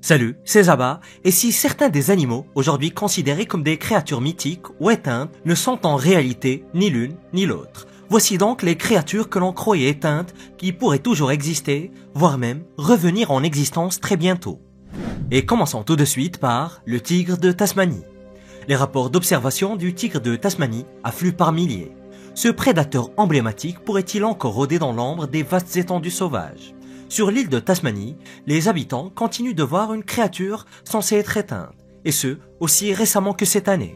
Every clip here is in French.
Salut, c'est Zaba, et si certains des animaux, aujourd'hui considérés comme des créatures mythiques ou éteintes, ne sont en réalité ni l'une ni l'autre. Voici donc les créatures que l'on croyait éteintes, qui pourraient toujours exister, voire même revenir en existence très bientôt. Et commençons tout de suite par le tigre de Tasmanie. Les rapports d'observation du tigre de Tasmanie affluent par milliers. Ce prédateur emblématique pourrait-il encore rôder dans l'ombre des vastes étendues sauvages? Sur l'île de Tasmanie, les habitants continuent de voir une créature censée être éteinte, et ce, aussi récemment que cette année.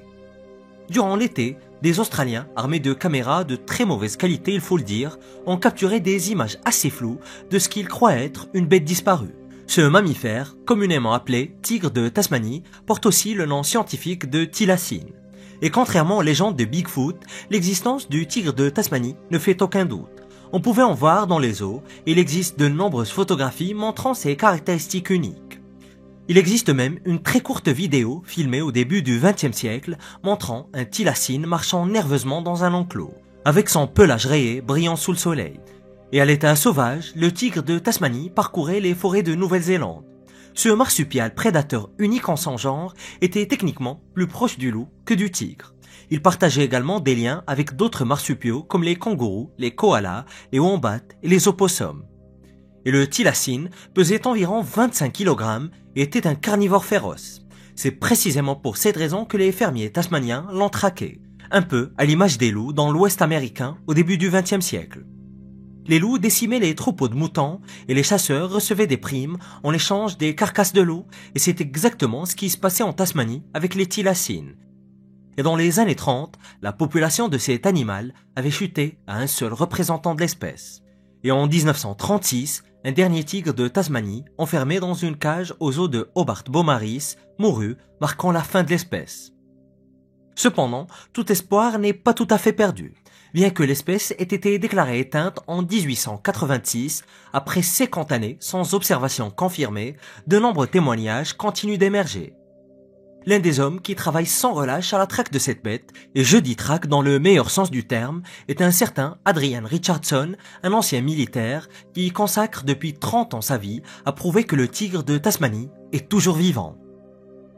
Durant l'été, des Australiens, armés de caméras de très mauvaise qualité, il faut le dire, ont capturé des images assez floues de ce qu'ils croient être une bête disparue. Ce mammifère, communément appelé tigre de Tasmanie, porte aussi le nom scientifique de thylacine. Et contrairement aux légendes de Bigfoot, l'existence du tigre de Tasmanie ne fait aucun doute. On pouvait en voir dans les eaux, et il existe de nombreuses photographies montrant ses caractéristiques uniques. Il existe même une très courte vidéo filmée au début du XXe siècle montrant un thylacine marchant nerveusement dans un enclos, avec son pelage rayé brillant sous le soleil. Et à l'état sauvage, le tigre de Tasmanie parcourait les forêts de Nouvelle-Zélande. Ce marsupial prédateur unique en son genre était techniquement plus proche du loup que du tigre. Il partageait également des liens avec d'autres marsupiaux comme les kangourous, les koalas, les wombats et les opossums. Et le thylacine pesait environ 25 kg et était un carnivore féroce. C'est précisément pour cette raison que les fermiers tasmaniens l'ont traqué, un peu à l'image des loups dans l'Ouest américain au début du XXe siècle. Les loups décimaient les troupeaux de moutons et les chasseurs recevaient des primes en échange des carcasses de loups, et c'est exactement ce qui se passait en Tasmanie avec les thylacines. Et dans les années 30, la population de cet animal avait chuté à un seul représentant de l'espèce. Et en 1936, un dernier tigre de Tasmanie, enfermé dans une cage aux eaux de Hobart-Beaumaris, mourut, marquant la fin de l'espèce. Cependant, tout espoir n'est pas tout à fait perdu. Bien que l'espèce ait été déclarée éteinte en 1886, après 50 années sans observation confirmée, de nombreux témoignages continuent d'émerger. L'un des hommes qui travaille sans relâche à la traque de cette bête, et je dis traque dans le meilleur sens du terme, est un certain Adrian Richardson, un ancien militaire qui consacre depuis 30 ans sa vie à prouver que le tigre de Tasmanie est toujours vivant.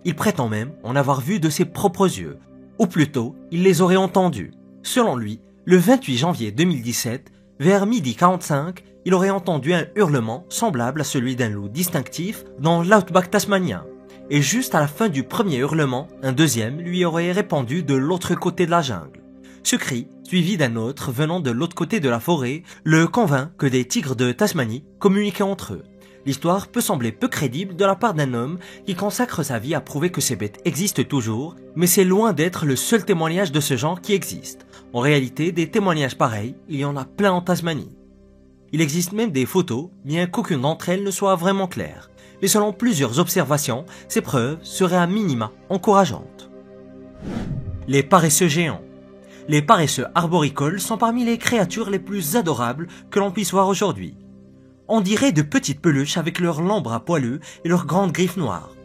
Il prétend même en avoir vu de ses propres yeux, ou plutôt, il les aurait entendus. Selon lui, le 28 janvier 2017, vers 12h45, il aurait entendu un hurlement semblable à celui d'un loup distinctif dans l'outback tasmanien. Et juste à la fin du premier hurlement, un deuxième lui aurait répondu de l'autre côté de la jungle. Ce cri, suivi d'un autre venant de l'autre côté de la forêt, le convainc que des tigres de Tasmanie communiquaient entre eux. L'histoire peut sembler peu crédible de la part d'un homme qui consacre sa vie à prouver que ces bêtes existent toujours, mais c'est loin d'être le seul témoignage de ce genre qui existe. En réalité, des témoignages pareils, il y en a plein en Tasmanie. Il existe même des photos, bien qu'aucune d'entre elles ne soit vraiment claire. Mais selon plusieurs observations, ces preuves seraient à minima encourageantes. Les paresseux géants. Les paresseux arboricoles sont parmi les créatures les plus adorables que l'on puisse voir aujourd'hui. On dirait de petites peluches avec leurs longs bras poilus et leurs grandes griffes noires.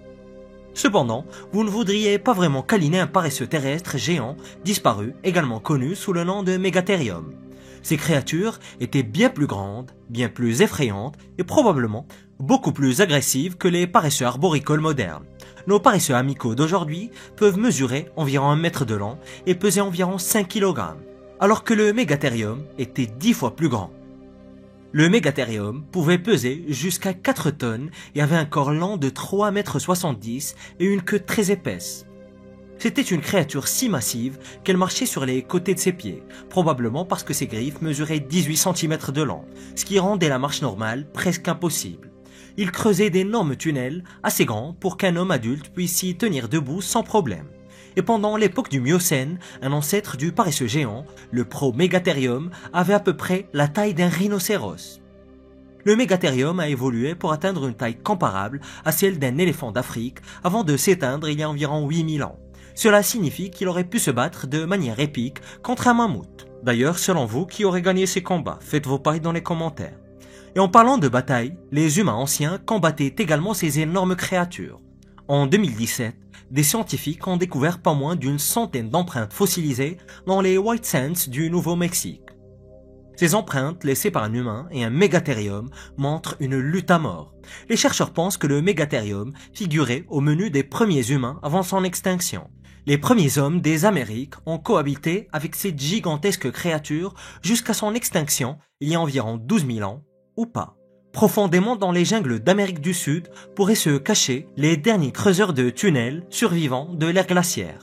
Cependant, vous ne voudriez pas vraiment câliner un paresseux terrestre géant disparu, également connu sous le nom de Megatherium. Ces créatures étaient bien plus grandes, bien plus effrayantes et probablement beaucoup plus agressives que les paresseux arboricoles modernes. Nos paresseux amicaux d'aujourd'hui peuvent mesurer environ 1 mètre de long et peser environ 5 kg, alors que le Megatherium était 10 fois plus grand. Le Megatherium pouvait peser jusqu'à 4 tonnes et avait un corps lent de 3,70 m et une queue très épaisse. C'était une créature si massive qu'elle marchait sur les côtés de ses pieds, probablement parce que ses griffes mesuraient 18 cm de long, ce qui rendait la marche normale presque impossible. Il creusait d'énormes tunnels assez grands pour qu'un homme adulte puisse y tenir debout sans problème. Et pendant l'époque du Miocène, un ancêtre du paresseux géant, le Promegatherium, avait à peu près la taille d'un rhinocéros. Le Megatherium a évolué pour atteindre une taille comparable à celle d'un éléphant d'Afrique avant de s'éteindre il y a environ 8000 ans. Cela signifie qu'il aurait pu se battre de manière épique contre un mammouth. D'ailleurs, selon vous, qui aurait gagné ces combats? Faites vos paris dans les commentaires. Et en parlant de bataille, les humains anciens combattaient également ces énormes créatures. En 2017, des scientifiques ont découvert pas moins d'une centaine d'empreintes fossilisées dans les White Sands du Nouveau-Mexique. Ces empreintes laissées par un humain et un mégathérium montrent une lutte à mort. Les chercheurs pensent que le mégathérium figurait au menu des premiers humains avant son extinction. Les premiers hommes des Amériques ont cohabité avec cette gigantesque créature jusqu'à son extinction il y a environ 12 000 ans, ou pas. Profondément dans les jungles d'Amérique du Sud pourraient se cacher les derniers creuseurs de tunnels survivants de l'ère glaciaire.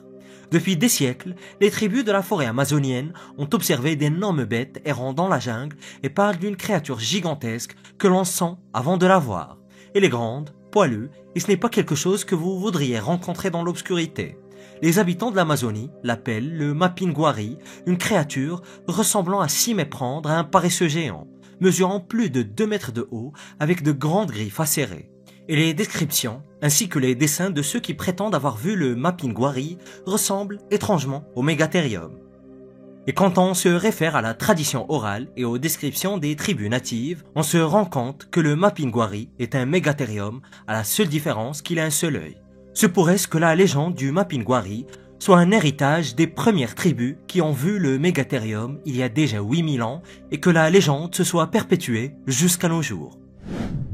Depuis des siècles, les tribus de la forêt amazonienne ont observé d'énormes bêtes errant dans la jungle et parlent d'une créature gigantesque que l'on sent avant de la voir. Elle est grande, poilue, et ce n'est pas quelque chose que vous voudriez rencontrer dans l'obscurité. Les habitants de l'Amazonie l'appellent le Mapinguari, une créature ressemblant à s'y méprendre à un paresseux géant, mesurant plus de 2 mètres de haut avec de grandes griffes acérées. Et les descriptions, ainsi que les dessins de ceux qui prétendent avoir vu le Mapinguari ressemblent étrangement au mégathérium. Et quand on se réfère à la tradition orale et aux descriptions des tribus natives, on se rend compte que le Mapinguari est un mégathérium à la seule différence qu'il a un seul œil. Se pourrait-ce que la légende du Mapinguari soit un héritage des premières tribus qui ont vu le mégathérium il y a déjà 8000 ans et que la légende se soit perpétuée jusqu'à nos jours.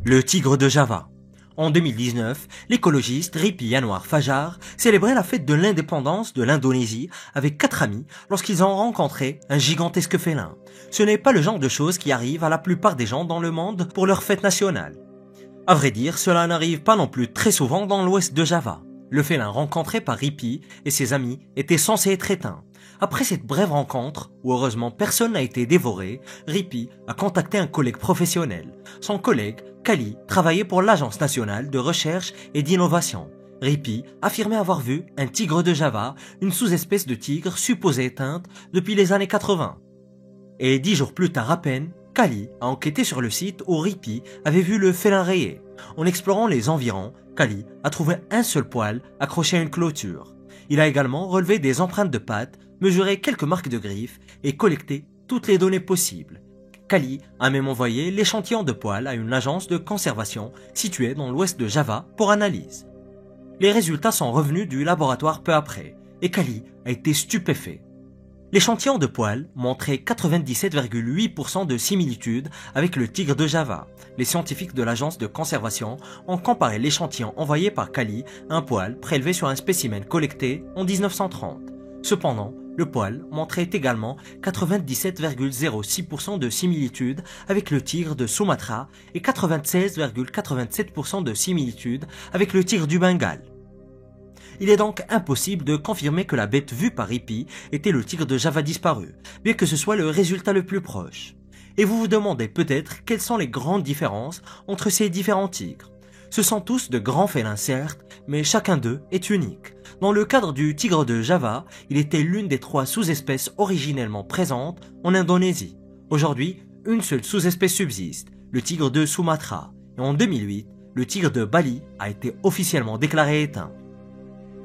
Le tigre de Java. En 2019, l'écologiste Ripi Yanuar Fajar célébrait la fête de l'indépendance de l'Indonésie avec 4 amis lorsqu'ils ont rencontré un gigantesque félin. Ce n'est pas le genre de choses qui arrive à la plupart des gens dans le monde pour leur fête nationale. À vrai dire, cela n'arrive pas non plus très souvent dans l'ouest de Java. Le félin rencontré par Ripi et ses amis était censé être éteint. Après cette brève rencontre, où heureusement personne n'a été dévoré, Ripi a contacté un collègue professionnel. Son collègue, Kali, travaillait pour l'Agence nationale de recherche et d'innovation. Ripi affirmait avoir vu un tigre de Java, une sous-espèce de tigre supposée éteinte depuis les années 80. Et 10 jours plus tard à peine, Kali a enquêté sur le site où Ripi avait vu le félin rayé. En explorant les environs, Kali a trouvé un seul poil accroché à une clôture. Il a également relevé des empreintes de pattes, mesuré quelques marques de griffes et collecté toutes les données possibles. Kali a même envoyé l'échantillon de poils à une agence de conservation située dans l'ouest de Java pour analyse. Les résultats sont revenus du laboratoire peu après et Kali a été stupéfait. L'échantillon de poils montrait 97,8% de similitude avec le tigre de Java. Les scientifiques de l'agence de conservation ont comparé l'échantillon envoyé par Kali à un poil prélevé sur un spécimen collecté en 1930. Cependant, le poil montrait également 97,06% de similitude avec le tigre de Sumatra et 96,87% de similitude avec le tigre du Bengale. Il est donc impossible de confirmer que la bête vue par Ripi était le tigre de Java disparu, bien que ce soit le résultat le plus proche. Et vous vous demandez peut-être quelles sont les grandes différences entre ces différents tigres. Ce sont tous de grands félins certes, mais chacun d'eux est unique. Dans le cadre du tigre de Java, il était l'une des 3 sous-espèces originellement présentes en Indonésie. Aujourd'hui, une seule sous-espèce subsiste, le tigre de Sumatra. Et en 2008, le tigre de Bali a été officiellement déclaré éteint.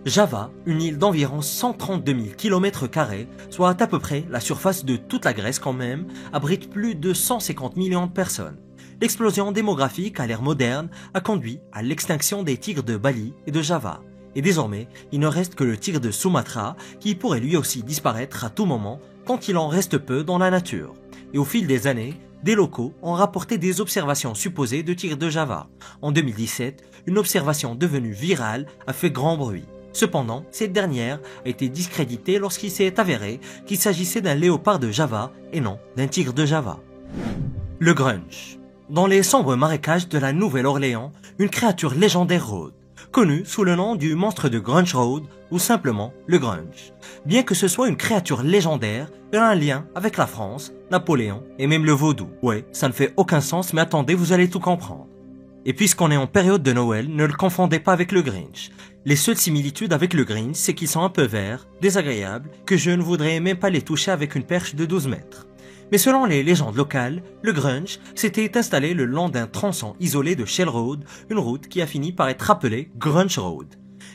Java, une île d'environ 132 000 km², soit à peu près la surface de toute la Grèce quand même, abrite plus de 150 millions de personnes. L'explosion démographique à l'ère moderne a conduit à l'extinction des tigres de Bali et de Java. Et désormais, il ne reste que le tigre de Sumatra qui pourrait lui aussi disparaître à tout moment quand il en reste peu dans la nature. Et au fil des années, des locaux ont rapporté des observations supposées de tigres de Java. En 2017, une observation devenue virale a fait grand bruit. Cependant, cette dernière a été discréditée lorsqu'il s'est avéré qu'il s'agissait d'un léopard de Java et non d'un tigre de Java. Le grunge. Dans les sombres marécages de la Nouvelle-Orléans, une créature légendaire rôde, connue sous le nom du monstre de Grunge Road ou simplement le grunge. Bien que ce soit une créature légendaire, elle a un lien avec la France, Napoléon et même le vaudou. Ouais, ça ne fait aucun sens, mais attendez, vous allez tout comprendre. Et puisqu'on est en période de Noël, ne le confondez pas avec le Grinch. Les seules similitudes avec le Grinch, c'est qu'ils sont un peu verts, désagréables, que je ne voudrais même pas les toucher avec une perche de 12 mètres. Mais selon les légendes locales, le grunge s'était installé le long d'un tronçon isolé de Shell Road, une route qui a fini par être appelée Grunge Road.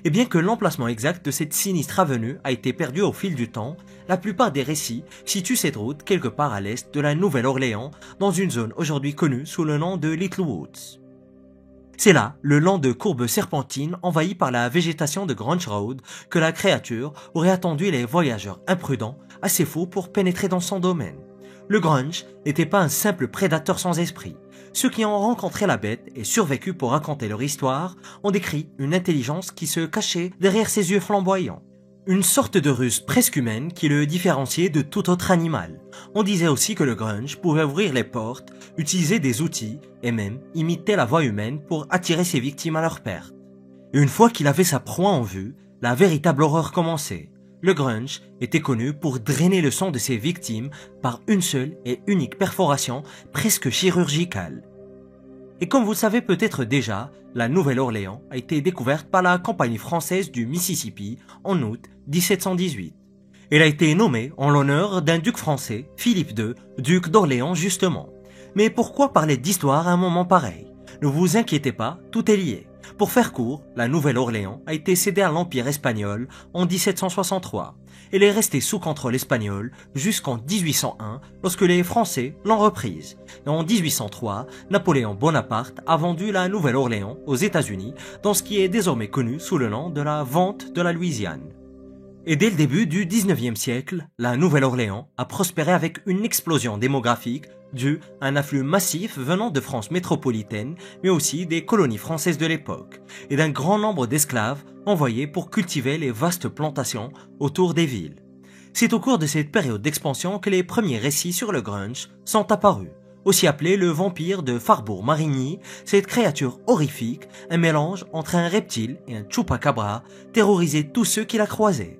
Et bien que l'emplacement exact de cette sinistre avenue a été perdu au fil du temps, la plupart des récits situent cette route quelque part à l'est de la Nouvelle-Orléans, dans une zone aujourd'hui connue sous le nom de Little Woods. C'est là, le long de courbes serpentines envahies par la végétation de Grunge Road, que la créature aurait attendu les voyageurs imprudents, assez fous pour pénétrer dans son domaine. Le grunge n'était pas un simple prédateur sans esprit. Ceux qui ont rencontré la bête et survécu pour raconter leur histoire ont décrit une intelligence qui se cachait derrière ses yeux flamboyants. Une sorte de ruse presque humaine qui le différenciait de tout autre animal. On disait aussi que le grunge pouvait ouvrir les portes, utiliser des outils et même imiter la voix humaine pour attirer ses victimes à leur perte. Et une fois qu'il avait sa proie en vue, la véritable horreur commençait. Le grunge était connu pour drainer le sang de ses victimes par une seule et unique perforation presque chirurgicale. Et comme vous le savez peut-être déjà, la Nouvelle-Orléans a été découverte par la Compagnie française du Mississippi en août 1718. Elle a été nommée en l'honneur d'un duc français, Philippe II, duc d'Orléans justement. Mais pourquoi parler d'histoire à un moment pareil? Ne vous inquiétez pas, tout est lié. Pour faire court, la Nouvelle-Orléans a été cédée à l'Empire espagnol en 1763. Elle est restée sous contrôle espagnol jusqu'en 1801 lorsque les Français l'ont reprise. Et en 1803, Napoléon Bonaparte a vendu la Nouvelle-Orléans aux États-Unis dans ce qui est désormais connu sous le nom de la vente de la Louisiane. Et dès le début du 19e siècle, la Nouvelle-Orléans a prospéré avec une explosion démographique due à un afflux massif venant de France métropolitaine, mais aussi des colonies françaises de l'époque, et d'un grand nombre d'esclaves envoyés pour cultiver les vastes plantations autour des villes. C'est au cours de cette période d'expansion que les premiers récits sur le grunge sont apparus. Aussi appelé le vampire de Farbour-Marigny, cette créature horrifique, un mélange entre un reptile et un chupacabra, terrorisait tous ceux qui la croisaient.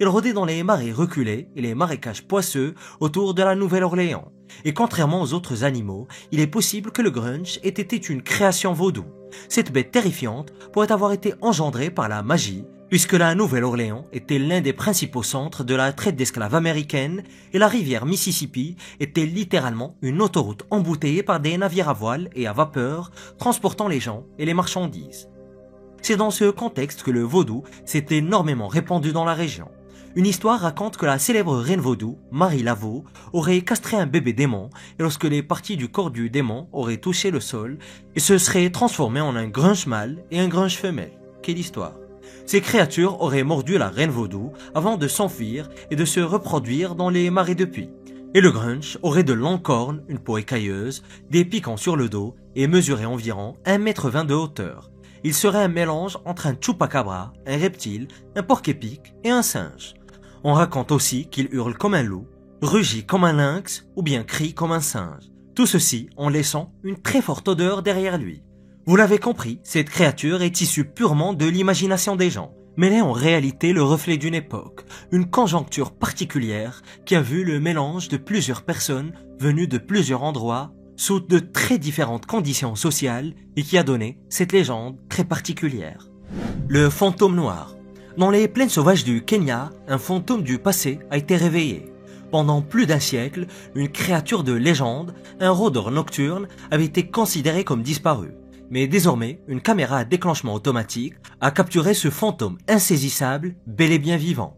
Il rôdait dans les marais reculés et les marécages poisseux autour de la Nouvelle-Orléans. Et contrairement aux autres animaux, il est possible que le grunge ait été une création vaudou. Cette bête terrifiante pourrait avoir été engendrée par la magie, puisque la Nouvelle-Orléans était l'un des principaux centres de la traite d'esclaves américaine et la rivière Mississippi était littéralement une autoroute embouteillée par des navires à voile et à vapeur transportant les gens et les marchandises. C'est dans ce contexte que le vaudou s'est énormément répandu dans la région. Une histoire raconte que la célèbre reine vaudou, Marie Laveau, aurait castré un bébé démon et lorsque les parties du corps du démon auraient touché le sol, il se serait transformé en un grunge mâle et un grunge femelle. Quelle histoire! Ces créatures auraient mordu la reine vaudou avant de s'enfuir et de se reproduire dans les marais de puits. Et le grunge aurait de longues cornes, une peau écailleuse, des piquants sur le dos et mesurait environ 1,20 m de hauteur. Il serait un mélange entre un chupacabra, un reptile, un porc-épic et un singe. On raconte aussi qu'il hurle comme un loup, rugit comme un lynx ou bien crie comme un singe. Tout ceci en laissant une très forte odeur derrière lui. Vous l'avez compris, cette créature est issue purement de l'imagination des gens. Mais elle est en réalité le reflet d'une époque, une conjoncture particulière qui a vu le mélange de plusieurs personnes venues de plusieurs endroits sous de très différentes conditions sociales et qui a donné cette légende très particulière. Le fantôme noir. Dans les plaines sauvages du Kenya, un fantôme du passé a été réveillé. Pendant plus d'un siècle, une créature de légende, un rôdeur nocturne, avait été considéré comme disparu. Mais désormais, une caméra à déclenchement automatique a capturé ce fantôme insaisissable, bel et bien vivant.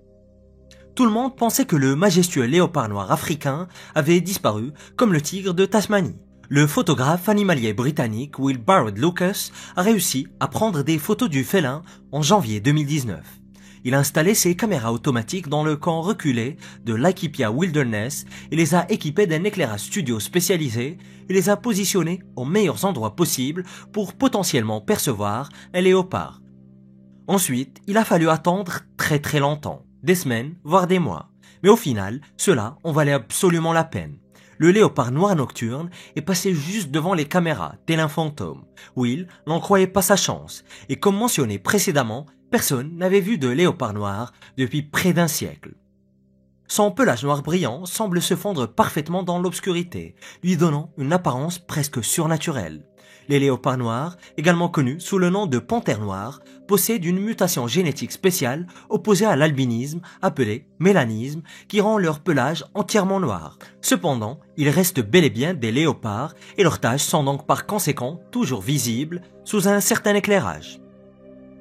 Tout le monde pensait que le majestueux léopard noir africain avait disparu comme le tigre de Tasmanie. Le photographe animalier britannique Will Barrett Lucas a réussi à prendre des photos du félin en janvier 2019. Il a installé ses caméras automatiques dans le camp reculé de Laikipia Wilderness et les a équipées d'un éclairage studio spécialisé et les a positionnés aux meilleurs endroits possibles pour potentiellement percevoir un léopard. Ensuite, il a fallu attendre très longtemps, des semaines, voire des mois. Mais au final, cela en valait absolument la peine. Le léopard noir nocturne est passé juste devant les caméras, tel un fantôme. Will n'en croyait pas sa chance, et comme mentionné précédemment, personne n'avait vu de léopard noir depuis près d'un siècle. Son pelage noir brillant semble se fondre parfaitement dans l'obscurité, lui donnant une apparence presque surnaturelle. Les léopards noirs, également connus sous le nom de panthère noire, possèdent une mutation génétique spéciale opposée à l'albinisme, appelée mélanisme, qui rend leur pelage entièrement noir. Cependant, ils restent bel et bien des léopards et leurs taches sont donc par conséquent toujours visibles sous un certain éclairage.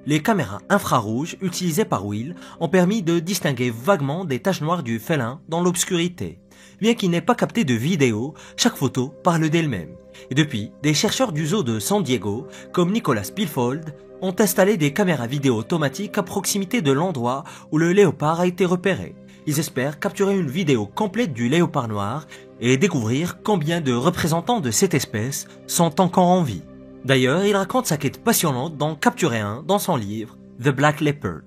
Les caméras infrarouges utilisées par Will ont permis de distinguer vaguement des taches noires du félin dans l'obscurité. Bien qu'il n'ait pas capté de vidéo, chaque photo parle d'elle-même. Et depuis, des chercheurs du zoo de San Diego, comme Nicholas Pilfold, ont installé des caméras vidéo automatiques à proximité de l'endroit où le léopard a été repéré. Ils espèrent capturer une vidéo complète du léopard noir et découvrir combien de représentants de cette espèce sont encore en vie. D'ailleurs, il raconte sa quête passionnante d'en capturer un dans son livre The Black Leopard.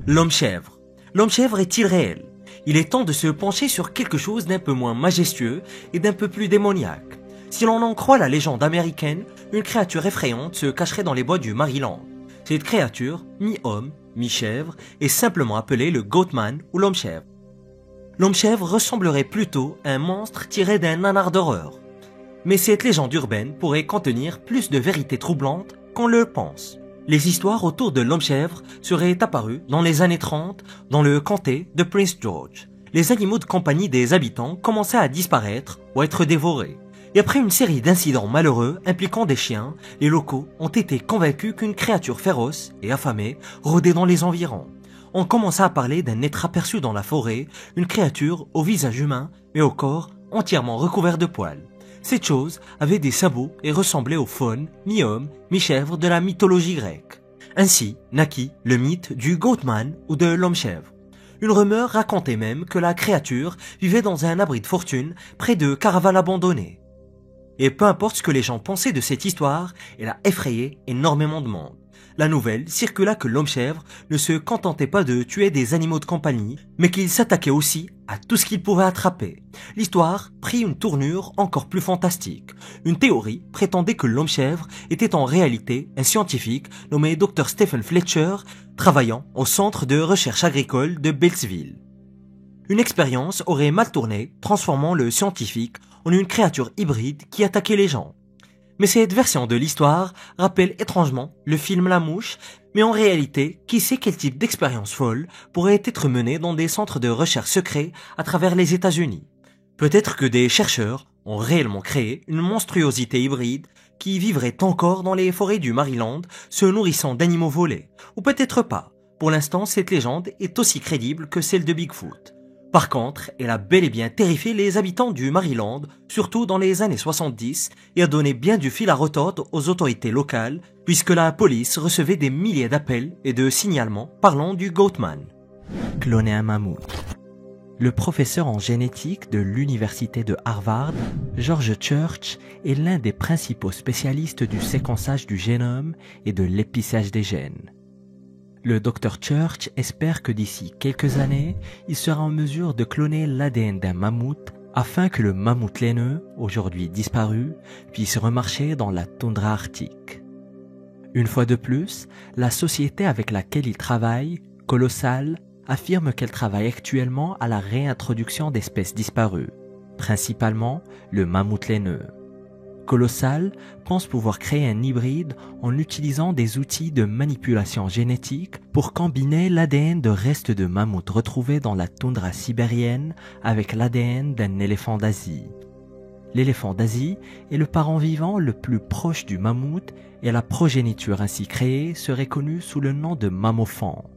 L'homme-chèvre. L'homme-chèvre est-il réel? Il est temps de se pencher sur quelque chose d'un peu moins majestueux et d'un peu plus démoniaque. Si l'on en croit la légende américaine, une créature effrayante se cacherait dans les bois du Maryland. Cette créature, mi-homme, mi-chèvre, est simplement appelée le Goatman ou l'homme-chèvre. L'homme-chèvre ressemblerait plutôt à un monstre tiré d'un nanar d'horreur. Mais cette légende urbaine pourrait contenir plus de vérités troublantes qu'on le pense. Les histoires autour de l'homme-chèvre seraient apparues dans les années 30 dans le comté de Prince George. Les animaux de compagnie des habitants commençaient à disparaître ou à être dévorés. Et après une série d'incidents malheureux impliquant des chiens, les locaux ont été convaincus qu'une créature féroce et affamée rôdait dans les environs. On commença à parler d'un être aperçu dans la forêt, une créature au visage humain mais au corps entièrement recouvert de poils. Cette chose avait des sabots et ressemblait aux faunes, mi-homme, mi-chèvre de la mythologie grecque. Ainsi naquit le mythe du Goatman ou de l'homme-chèvre. Une rumeur racontait même que la créature vivait dans un abri de fortune près de caravanes abandonnées. Et peu importe ce que les gens pensaient de cette histoire, elle a effrayé énormément de monde. La nouvelle circula que l'homme-chèvre ne se contentait pas de tuer des animaux de compagnie, mais qu'il s'attaquait aussi à tout ce qu'il pouvait attraper. L'histoire prit une tournure encore plus fantastique. Une théorie prétendait que l'homme-chèvre était en réalité un scientifique nommé Dr Stephen Fletcher, travaillant au centre de recherche agricole de Beltsville. Une expérience aurait mal tourné, transformant le scientifique en une créature hybride qui attaquait les gens. Mais cette version de l'histoire rappelle étrangement le film La Mouche, mais en réalité, qui sait quel type d'expérience folle pourrait être menée dans des centres de recherche secrets à travers les États-Unis. Peut-être que des chercheurs ont réellement créé une monstruosité hybride qui vivrait encore dans les forêts du Maryland, se nourrissant d'animaux volés. Ou peut-être pas. Pour l'instant, cette légende est aussi crédible que celle de Bigfoot. Par contre, elle a bel et bien terrifié les habitants du Maryland, surtout dans les années 70, et a donné bien du fil à retordre aux autorités locales, puisque la police recevait des milliers d'appels et de signalements parlant du Goatman. Cloner un mammouth. Le professeur en génétique de l'université de Harvard, George Church, est l'un des principaux spécialistes du séquençage du génome et de l'épissage des gènes. Le Dr Church espère que d'ici quelques années, il sera en mesure de cloner l'ADN d'un mammouth afin que le mammouth laineux, aujourd'hui disparu, puisse remarcher dans la toundra arctique. Une fois de plus, la société avec laquelle il travaille, Colossal, affirme qu'elle travaille actuellement à la réintroduction d'espèces disparues, principalement le mammouth laineux. Colossal pense pouvoir créer un hybride en utilisant des outils de manipulation génétique pour combiner l'ADN de restes de mammouth retrouvés dans la toundra sibérienne avec l'ADN d'un éléphant d'Asie. L'éléphant d'Asie est le parent vivant le plus proche du mammouth et la progéniture ainsi créée serait connue sous le nom de mammophant.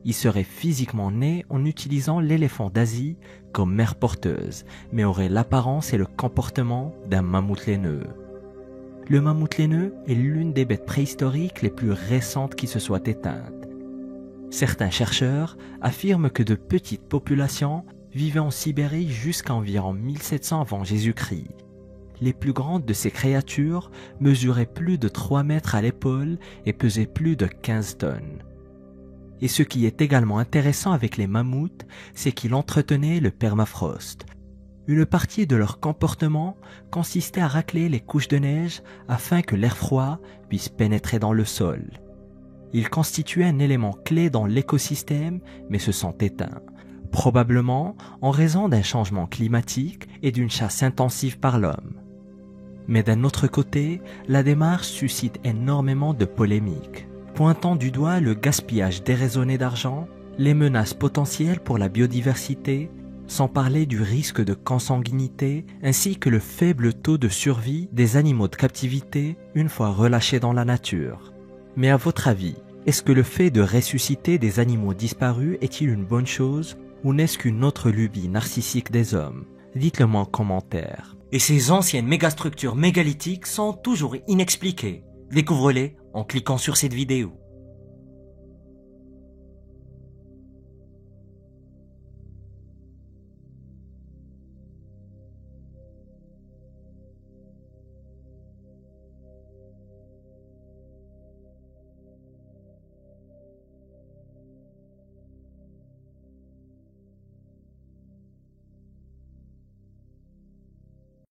Il serait physiquement né en utilisant l'éléphant d'Asie comme mère porteuse, mais aurait l'apparence et le comportement d'un mammouth laineux. Le mammouth laineux est l'une des bêtes préhistoriques les plus récentes qui se soient éteintes. Certains chercheurs affirment que de petites populations vivaient en Sibérie jusqu'à environ 1700 avant Jésus-Christ. Les plus grandes de ces créatures mesuraient plus de 3 mètres à l'épaule et pesaient plus de 15 tonnes. Et ce qui est également intéressant avec les mammouths, c'est qu'ils entretenaient le permafrost. Une partie de leur comportement consistait à racler les couches de neige afin que l'air froid puisse pénétrer dans le sol. Ils constituaient un élément clé dans l'écosystème mais se sont éteints, probablement en raison d'un changement climatique et d'une chasse intensive par l'homme. Mais d'un autre côté, la démarche suscite énormément de polémiques, pointant du doigt le gaspillage déraisonné d'argent, les menaces potentielles pour la biodiversité, sans parler du risque de consanguinité ainsi que le faible taux de survie des animaux de captivité une fois relâchés dans la nature. Mais à votre avis, est-ce que le fait de ressusciter des animaux disparus est-il une bonne chose ou n'est-ce qu'une autre lubie narcissique des hommes? Dites-le moi en commentaire. Et ces anciennes mégastructures mégalithiques sont toujours inexpliquées. Découvre-les en cliquant sur cette vidéo.